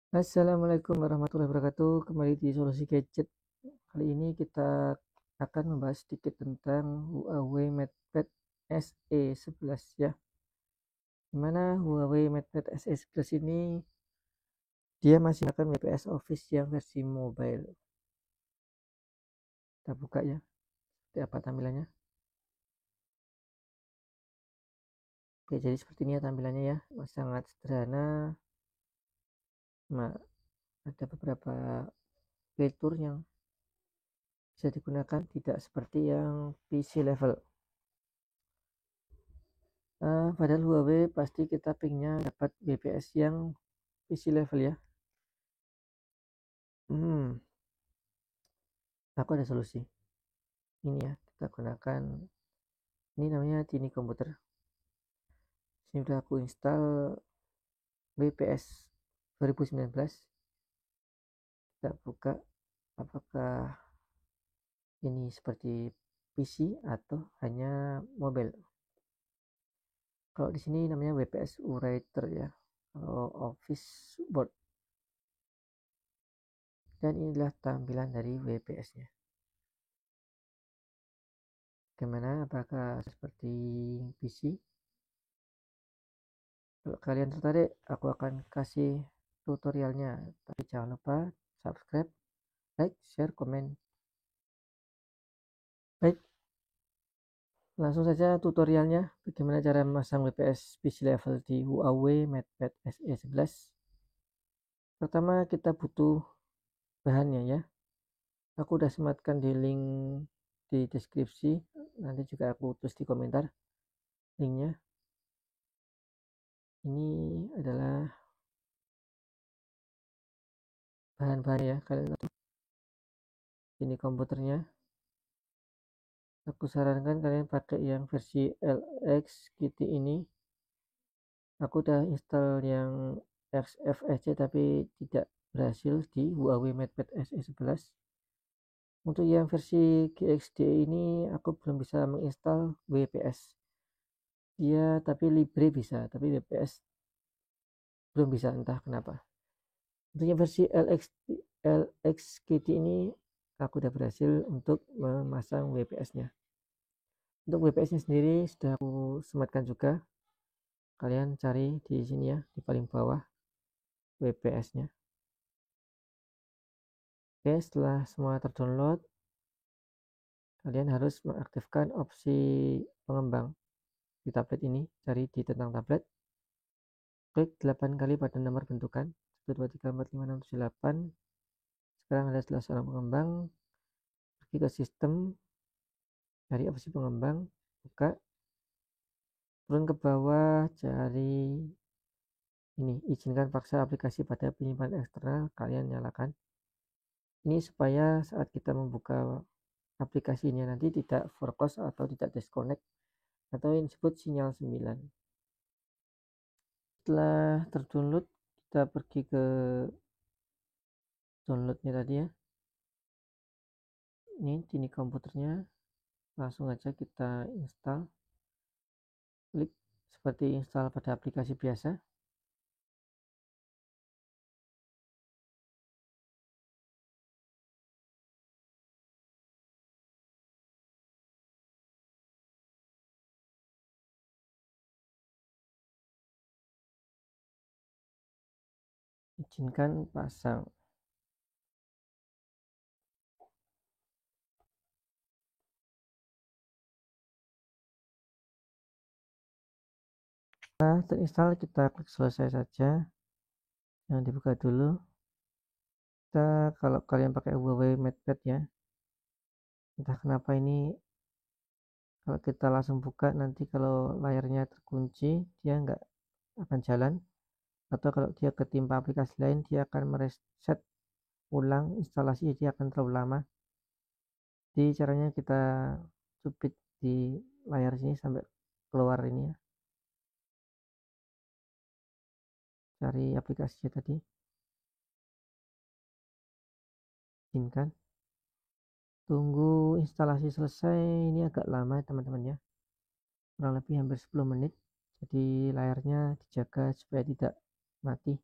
Assalamualaikum warahmatullahi wabarakatuh. Kembali di Solusi Gadget. Kali ini kita akan membahas sedikit tentang Huawei MatePad SE11 ya. Dimana Huawei MatePad SE11 ini dia masih akan WPS Office yang versi mobile. Kita buka ya, seperti apa tampilannya. Oke, jadi seperti ini ya tampilannya ya. Sangat sederhana. Ada beberapa fitur yang bisa digunakan, tidak seperti yang PC level. Padahal Huawei pasti kita pengennya dapat BPS yang PC level ya. Aku ada solusi. Ini ya, kita gunakan ini namanya Tiny Komputer. Sini udah aku install BPS 2019. Kita buka apakah ini seperti PC atau hanya mobile. Kalau di sini namanya WPS Writer ya, kalau Office Board. Dan inilah tampilan dari WPS-nya. Gimana? Apakah seperti PC? Kalau kalian tertarik, aku akan kasih tutorialnya. Tapi jangan lupa subscribe, like, share, komen. Baik, langsung saja tutorialnya. Bagaimana cara memasang WPS PC level di Huawei MatePad SE11. Pertama kita butuh bahannya ya. Aku udah sematkan di link di deskripsi. Nanti juga aku tulis di komentar linknya. Ini adalah bahan-bahan ya. Kalian lihat ini komputernya. Aku sarankan kalian pakai yang versi LX GT ini. Aku udah install yang XFCE tapi tidak berhasil di Huawei MatePad SE11. Untuk yang versi GXD ini aku belum bisa menginstal WPS. Iya, tapi Libre bisa, tapi WPS belum bisa, entah kenapa. Untuk yang versi LXGT ini aku udah berhasil untuk memasang WPS-nya. Untuk WPS-nya sendiri sudah aku sematkan juga. Kalian cari di sini ya, di paling bawah WPS-nya. Oke, setelah semua terdownload, kalian harus mengaktifkan opsi pengembang di tablet ini. Cari di tentang tablet, klik 8 kali pada nomor bentukan 1, 2, 3, 4, 5, 6, 7, 8. Sekarang ada 11 orang pengembang. Pergi ke sistem, cari opsi pengembang, buka, turun ke bawah, cari ini, izinkan paksa aplikasi pada penyimpanan eksternal, kalian nyalakan. Ini supaya saat kita membuka aplikasinya nanti tidak foreclose atau tidak disconnect, atau yang disebut sinyal 9. Setelah terdownload, kita pergi ke downloadnya tadi ya. Ini komputernya, langsung aja kita install. Klik seperti install pada aplikasi biasa. Izinkan pasang. Setelah terinstall, kita klik selesai saja. Jangan dibuka dulu. Kalau kalian pakai Huawei MatePad ya, entah kenapa ini kalau kita langsung buka nanti kalau layarnya terkunci dia nggak akan jalan, atau kalau dia ketimpa aplikasi lain dia akan mereset ulang instalasi, dia akan terlalu lama. Jadi caranya kita cupit di layar sini sampai keluar ini ya, cari aplikasinya tadi, izinkan, tunggu instalasi selesai. Ini agak lama teman-teman ya, kurang lebih hampir 10 menit, jadi layarnya dijaga supaya tidak mati.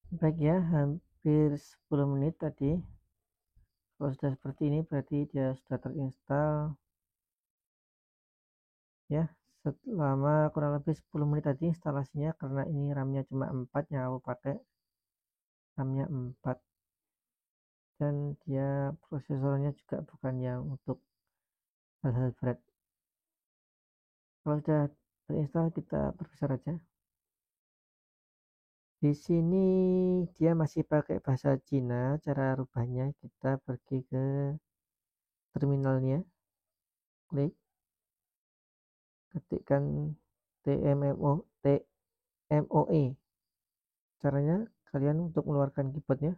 Baik ya, hampir 10 menit tadi. Kalau sudah seperti ini berarti dia sudah terinstall ya. Selama kurang lebih 10 menit tadi instalasinya, karena ini RAM-nya cuma 4 yang aku pakai, RAM-nya 4, dan dia prosesornya juga bukan yang untuk hal-hal berat. Kalau sudah terinstall kita perbesar aja. Di sini dia masih pakai bahasa Cina. Cara rubahnya kita pergi ke terminalnya, klik, ketikkan TMOE. Caranya kalian untuk mengeluarkan keyboardnya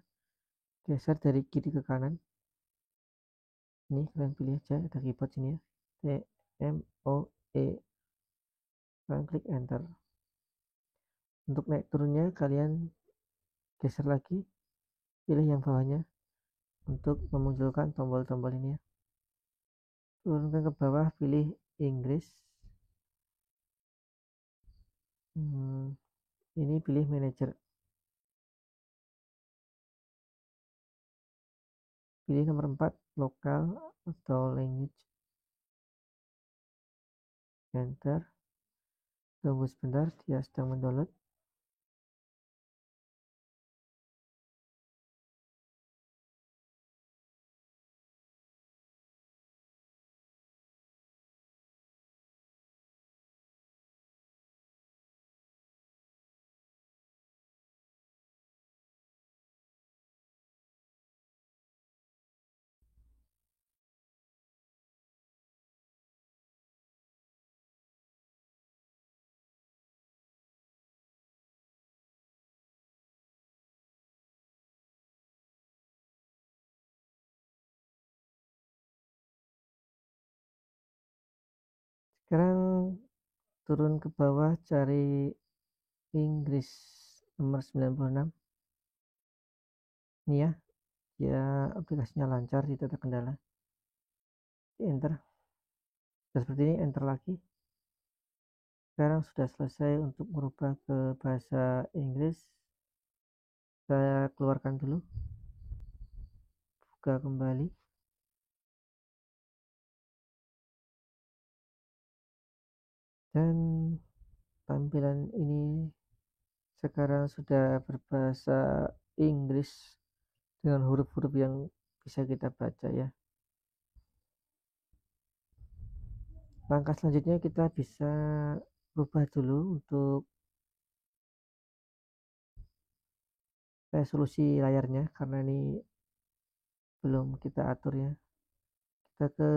geser dari kiri ke kanan. Ini kalian pilih aja, ada keyboard sini ya, TMOE, kalian klik enter. Untuk naik turunnya kalian geser lagi, pilih yang bawahnya untuk memunculkan tombol-tombol ini ya. Turunkan ke bawah, pilih Inggris. Ini pilih manager, pilih nomor 4 lokal atau language, enter. Tunggu sebentar, dia sedang mendownload. Sekarang turun ke bawah, cari Inggris nomor 96. Ini ya, dia aplikasinya lancar, tidak ada kendala. Enter. Sudah seperti ini, enter lagi. Sekarang sudah selesai untuk merubah ke bahasa Inggris. Saya keluarkan dulu, buka kembali, dan tampilan ini sekarang sudah berbahasa Inggris dengan huruf-huruf yang bisa kita baca ya. Langkah selanjutnya kita bisa rubah dulu untuk resolusi layarnya, karena ini belum kita atur ya. Kita ke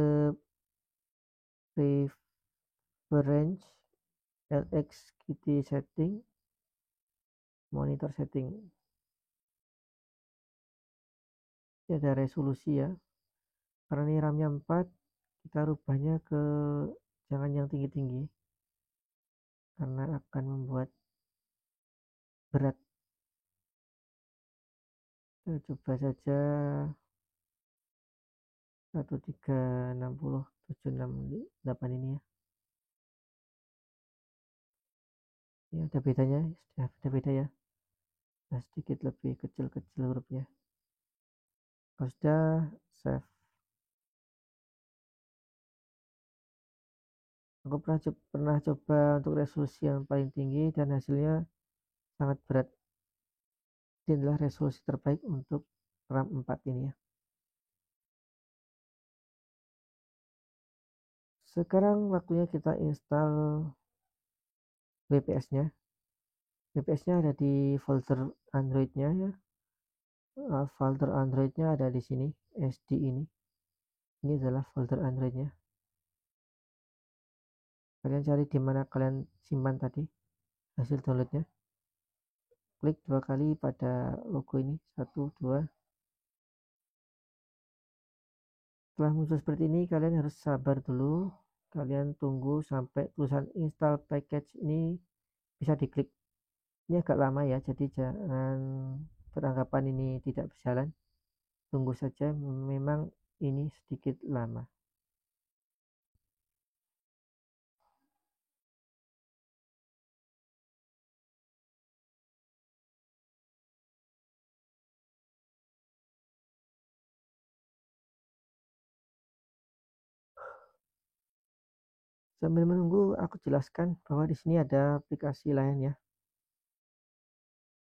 preference, LXQT setting, monitor setting. Ini ada resolusi ya, karena ini RAM-nya 4, kita rubahnya ke jangan yang tinggi-tinggi karena akan membuat berat. Kita coba saja 1360768 ini ya. Ini ada bedanya, sudah ada beda ya, sudah sedikit lebih kecil-kecil hurufnya. Kalau sudah, save. Aku pernah coba untuk resolusi yang paling tinggi dan hasilnya sangat berat. Ini adalah resolusi terbaik untuk RAM 4 ini ya. Sekarang waktunya kita install WPS-nya. WPS-nya ada di folder Android-nya ya. Folder Android-nya ada di sini, SD ini. Ini adalah folder Android-nya. Kalian cari di mana kalian simpan tadi hasil downloadnya. Klik 2 kali pada logo ini, 1, 2. Setelah muncul seperti ini, kalian harus sabar dulu. Kalian tunggu sampai tulisan install package ini bisa diklik. Ini agak lama ya, jadi jangan beranggapan ini tidak berjalan. Tunggu saja, memang ini sedikit lama. Sambil menunggu, aku jelaskan bahwa di sini ada aplikasi lain ya.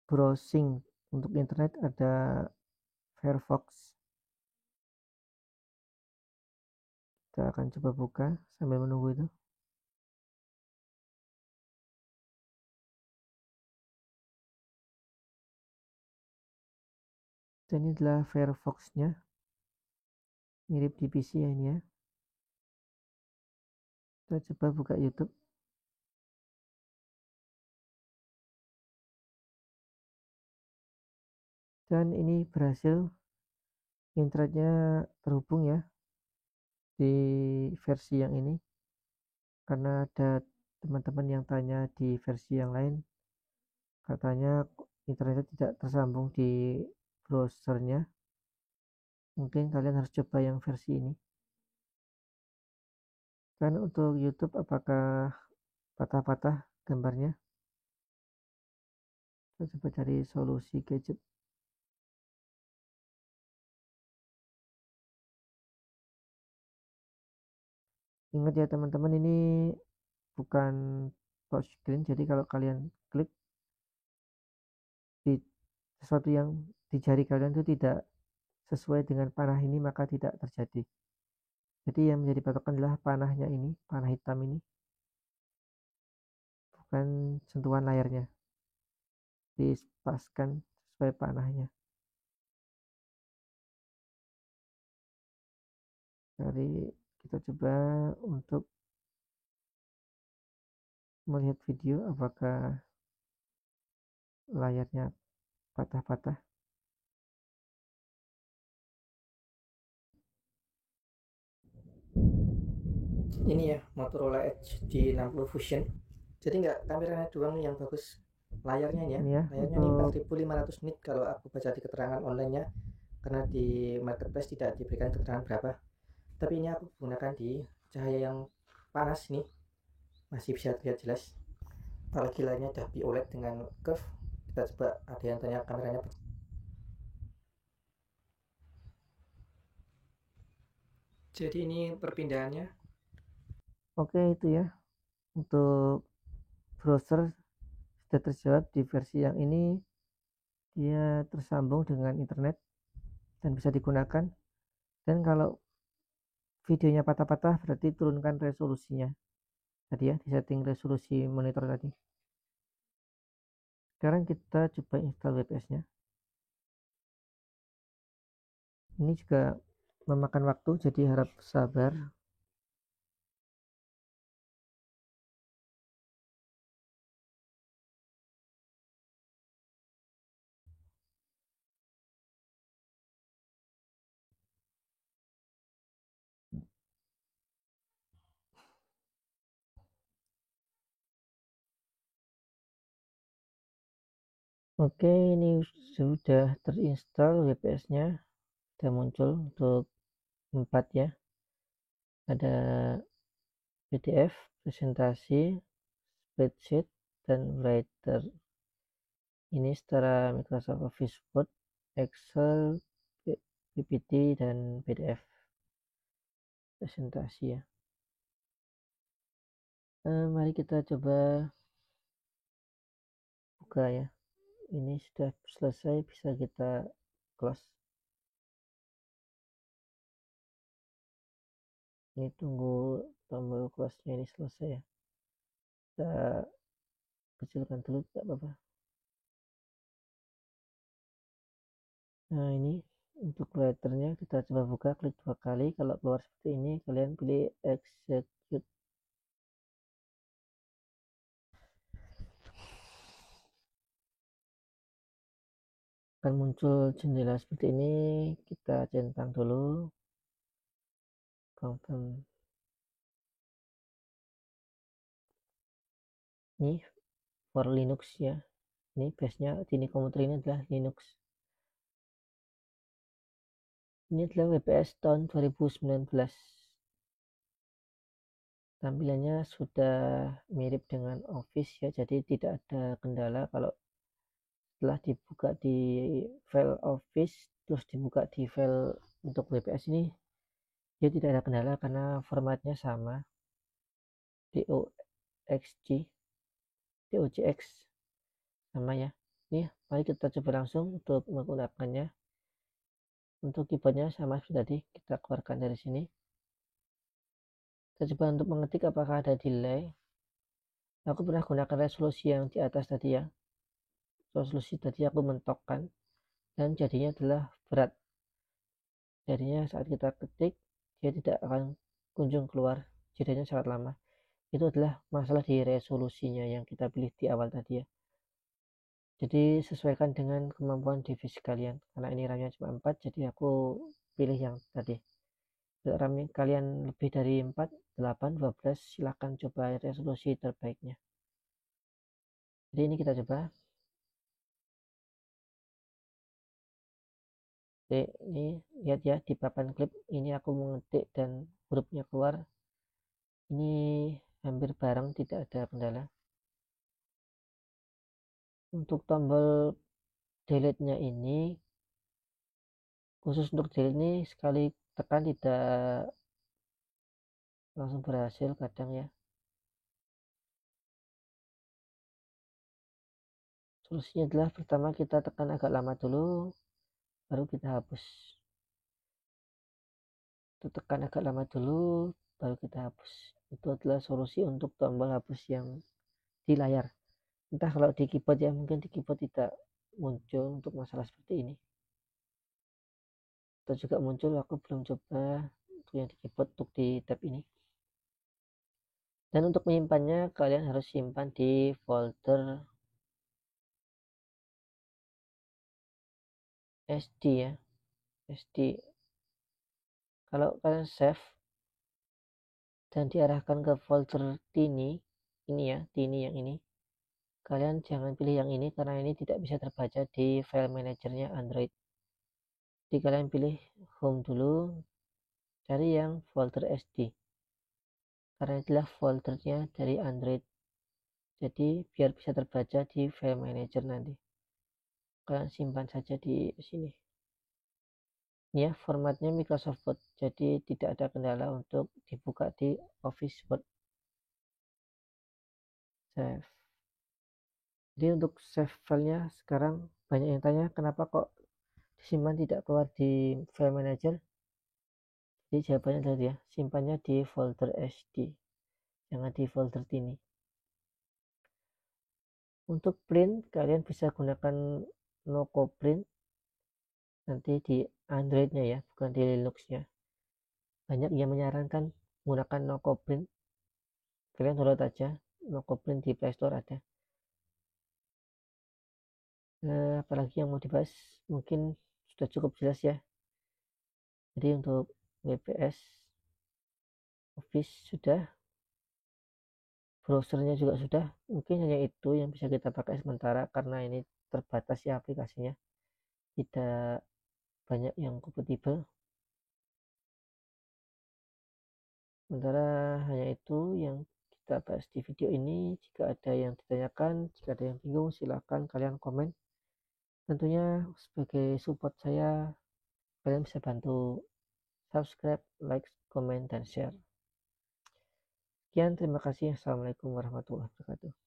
Browsing untuk internet ada Firefox. Kita akan coba buka sambil menunggu itu. Dan ini adalah Firefox-nya. Mirip di PC ya ini ya. Kita coba buka YouTube. Dan ini berhasil, internetnya terhubung ya di versi yang ini, karena ada teman-teman yang tanya di versi yang lain, katanya internetnya tidak tersambung di browsernya. Mungkin kalian harus coba yang versi ini. Dan untuk YouTube, apakah patah-patah gambarnya? Kita coba cari solusi gadget. Ingat ya teman-teman, ini bukan touch screen, jadi kalau kalian klik di sesuatu yang di jari kalian itu tidak sesuai dengan panah ini, maka tidak terjadi. Jadi yang menjadi patokan adalah panahnya ini, panah hitam ini, bukan sentuhan layarnya. Dipaskan sesuai panahnya. Jadi kita coba untuk melihat video apakah layarnya patah-patah. Ini ya Motorola Edge D60 Fusion. Jadi nggak kameranya doang yang bagus, layarnya ini ya. Layarnya ini 4500 nit kalau aku baca di keterangan online-nya, karena di marketplace tidak diberikan keterangan berapa. Tapi ini aku gunakan di cahaya yang panas nih, masih bisa terlihat jelas. Apalagi layarnya udah OLED dengan curve. Kita coba, ada yang tanya kameranya. Jadi ini perpindahannya. Oke, itu ya untuk browser sudah terjawab. Di versi yang ini dia tersambung dengan internet dan bisa digunakan. Dan kalau videonya patah-patah berarti turunkan resolusinya tadi ya, di setting resolusi monitor tadi. Sekarang kita coba install WPS nya. Ini juga memakan waktu, jadi harap sabar. Oke, ini sudah terinstall WPS nya, sudah muncul untuk 4 ya. Ada PDF, presentasi, spreadsheet, dan writer. Ini setara Microsoft Office Word, Excel, PPT, dan PDF presentasi ya. Mari kita coba buka ya. Ini sudah selesai, bisa kita close. Ini tunggu tombol close nya ini selesai ya. Kita kecilkan dulu, tidak apa-apa. Nah, ini untuk writernya kita coba buka, klik 2 kali. Kalau keluar seperti ini, kalian pilih execute. Akan muncul jendela seperti ini. Kita centang dulu confirm. Ini for Linux ya. Ini base-nya ini komputer ini adalah Linux. Ini adalah WPS tahun 2019. Tampilannya sudah mirip dengan Office ya, jadi tidak ada kendala kalau setelah dibuka di file Office terus dibuka di file untuk WPS ini, dia tidak ada kendala karena formatnya sama. DOCX sama ya. Ini mari kita coba langsung untuk menggunakannya. Untuk keyboardnya sama seperti tadi, kita keluarkan dari sini. Kita coba untuk mengetik apakah ada delay. Aku pernah gunakan resolusi yang di atas tadi ya. Resolusi tadi aku mentokkan dan jadinya adalah berat. Jadinya saat kita ketik dia tidak akan kunjung keluar, jadinya sangat lama. Itu adalah masalah di resolusinya yang kita pilih di awal tadi ya. Jadi sesuaikan dengan kemampuan device kalian, karena ini RAM-nya cuma 4, jadi aku pilih yang tadi. Kalau RAM kalian lebih dari 4, 8, 12, silahkan coba resolusi terbaiknya. Jadi ini kita coba. Oke, ini lihat ya di papan klip ini aku mengetik dan hurufnya keluar. Ini hampir bareng, tidak ada kendala. Untuk tombol delete nya ini, khusus untuk delete ini sekali tekan tidak langsung berhasil kadang ya. Solusinya adalah pertama kita tekan agak lama dulu, baru kita hapus. Tekan agak lama dulu, baru kita hapus. Itu adalah solusi untuk tombol hapus yang di layar. Entah kalau di keyboard ya, mungkin di keyboard tidak muncul untuk masalah seperti ini. Atau juga muncul, aku belum coba untuk yang di keyboard untuk di tab ini. Dan untuk menyimpannya kalian harus simpan di folder SD ya, SD. Kalau kalian save dan diarahkan ke folder tini, ini ya, tini yang ini, kalian jangan pilih yang ini karena ini tidak bisa terbaca di file manajernya Android. Jadi kalian pilih home dulu, cari yang folder SD karena itulah foldernya dari Android, jadi biar bisa terbaca di file manager nanti. Kalian simpan saja di sini. Ini ya formatnya Microsoft Word, jadi tidak ada kendala untuk dibuka di Office Word. Save. Jadi untuk save filenya sekarang banyak yang tanya kenapa kok disimpan tidak keluar di file manager. Jadi jawabannya adalah ya, simpannya di folder SD, jangan di folder tini. Untuk print kalian bisa gunakan Noco Print nanti di Androidnya ya, bukan di Linuxnya. Banyak yang menyarankan menggunakan Noco Print, kalian download aja Noco Print di Play Store ada. Apalagi yang mau dibahas, mungkin sudah cukup jelas ya. Jadi untuk WPS Office sudah, browsernya juga sudah, mungkin hanya itu yang bisa kita pakai sementara karena ini terbatas ya aplikasinya, tidak banyak yang kompatibel. Sementara hanya itu yang kita bahas di video ini. Jika ada yang ditanyakan, jika ada yang bingung, silahkan kalian komen. Tentunya sebagai support saya, kalian bisa bantu subscribe, like, komen, dan share. Sekian, terima kasih. Assalamualaikum warahmatullahi wabarakatuh.